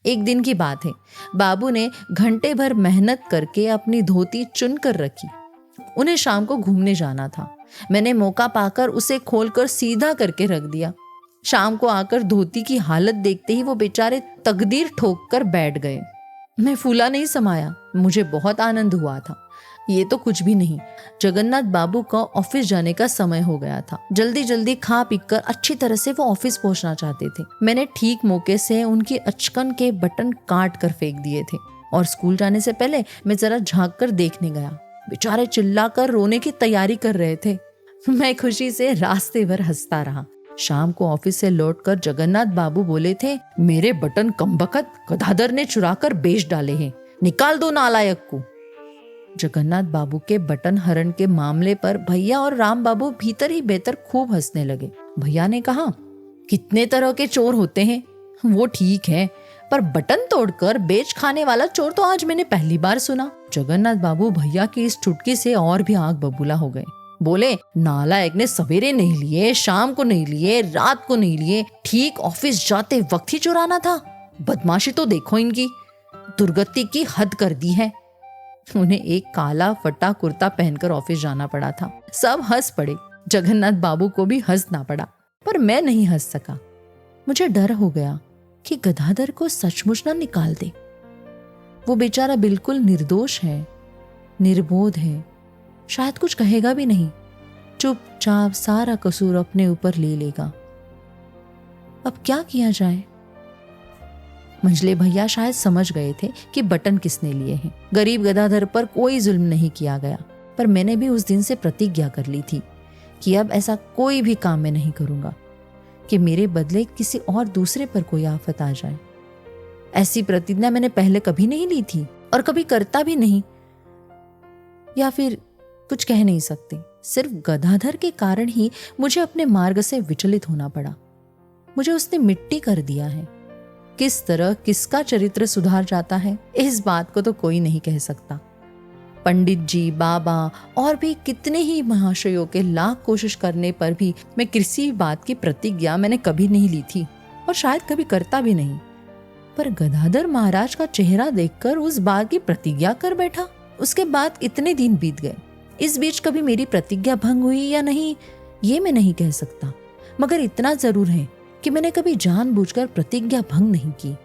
एक दिन की बात है, बाबू ने घंटे भर मेहनत करके अपनी धोती चुन कर रखी। उन्हें शाम को घूमने जाना था। मैंने मौका पाकर उसे खोलकर सीधा करके रख दिया। शाम को आकर धोती की हालत देखते ही वो बेचारे तकदीर ठोक कर बैठ गए। मैं फूला नहीं समाया। मुझे बहुत आनंद हुआ था। ये तो कुछ भी नहीं, जगन्नाथ बाबू का ऑफिस जाने का समय हो गया था। जल्दी जल्दी खा पी कर अच्छी तरह से वो ऑफिस पहुंचना चाहते थे। मैंने ठीक मौके से उनकी अचकन के बटन काट कर फेंक दिए थे और स्कूल जाने से पहले मैं जरा झांक कर देखने गया। बेचारे चिल्लाकर रोने की तैयारी कर रहे थे। मैं खुशी से रास्ते भर हंसता रहा। शाम को ऑफिस से लौटकर जगन्नाथ बाबू बोले थे, मेरे बटन कमबख्त गदाधर ने चुरा कर बेच डाले हैं, निकाल दो नालायक को। जगन्नाथ बाबू के बटन हरण के मामले पर भैया और राम बाबू भीतर ही भीतर खूब हंसने लगे। भैया ने कहा, कितने तरह के चोर होते हैं, वो ठीक है, पर बटन तोड़कर बेच खाने वाला चोर तो आज मैंने पहली बार सुना। जगन्नाथ बाबू भैया की इस चुटकी से और भी आंख बबूला हो गए। बोले, नालायक ने सवेरे नहीं लिए, शाम को नहीं लिए, रात को नहीं लिए, ठीक ऑफिस जाते वक्त ही चुराना था। बदमाशी तो देखो इनकी, दुर्गति की हद कर दी है। उन्हें एक काला फटा कुर्ता पहनकर ऑफिस जाना पड़ा था। सब हंस पड़े। जगन्नाथ बाबू को भी हंसना पड़ा, पर मैं नहीं हंस सका। मुझे डर हो गया कि गदाधर को सचमुच ना निकाल दे। वो बेचारा बिल्कुल निर्दोष है, निर्बोध है, शायद कुछ कहेगा भी नहीं, चुपचाप सारा कसूर अपने ऊपर ले लेगा। अब क्या किया जाए? मंझले भैया शायद समझ गए थे कि बटन किसने लिए हैं। गरीब गदाधर पर कोई जुल्म नहीं किया गया, पर मैंने भी उस दिन से प्रतिज्ञा कर ली थी कि अब ऐसा कोई भी काम मैं नहीं करूंगा कि मेरे बदले किसी और दूसरे पर कोई आफत आ जाए। ऐसी प्रतिज्ञा मैंने पहले कभी नहीं ली थी और कभी करता भी नहीं, या फिर कुछ कह नहीं सकते। सिर्फ गदाधर के कारण ही मुझे अपने मार्ग से विचलित होना पड़ा। मुझे उसने मिट्टी कर दिया है। किस तरह किसका चरित्र सुधार जाता है, इस बात को तो कोई नहीं कह सकता। पंडित जी, बाबा और भी कितने ही महाशयों के लाख कोशिश करने पर भी मैं किसी बात की प्रतिज्ञा मैंने कभी नहीं ली थी और शायद कभी करता भी नहीं। पर गदाधर महाराज का चेहरा देखकर उस बात की प्रतिज्ञा कर बैठा। उसके बाद इतने दिन बीत गए। इस बीच कभी मेरी प्रतिज्ञा भंग हुई या नहीं, ये मैं नहीं कह सकता, मगर इतना जरूर है कि मैंने कभी जानबूझकर प्रतिज्ञा भंग नहीं की।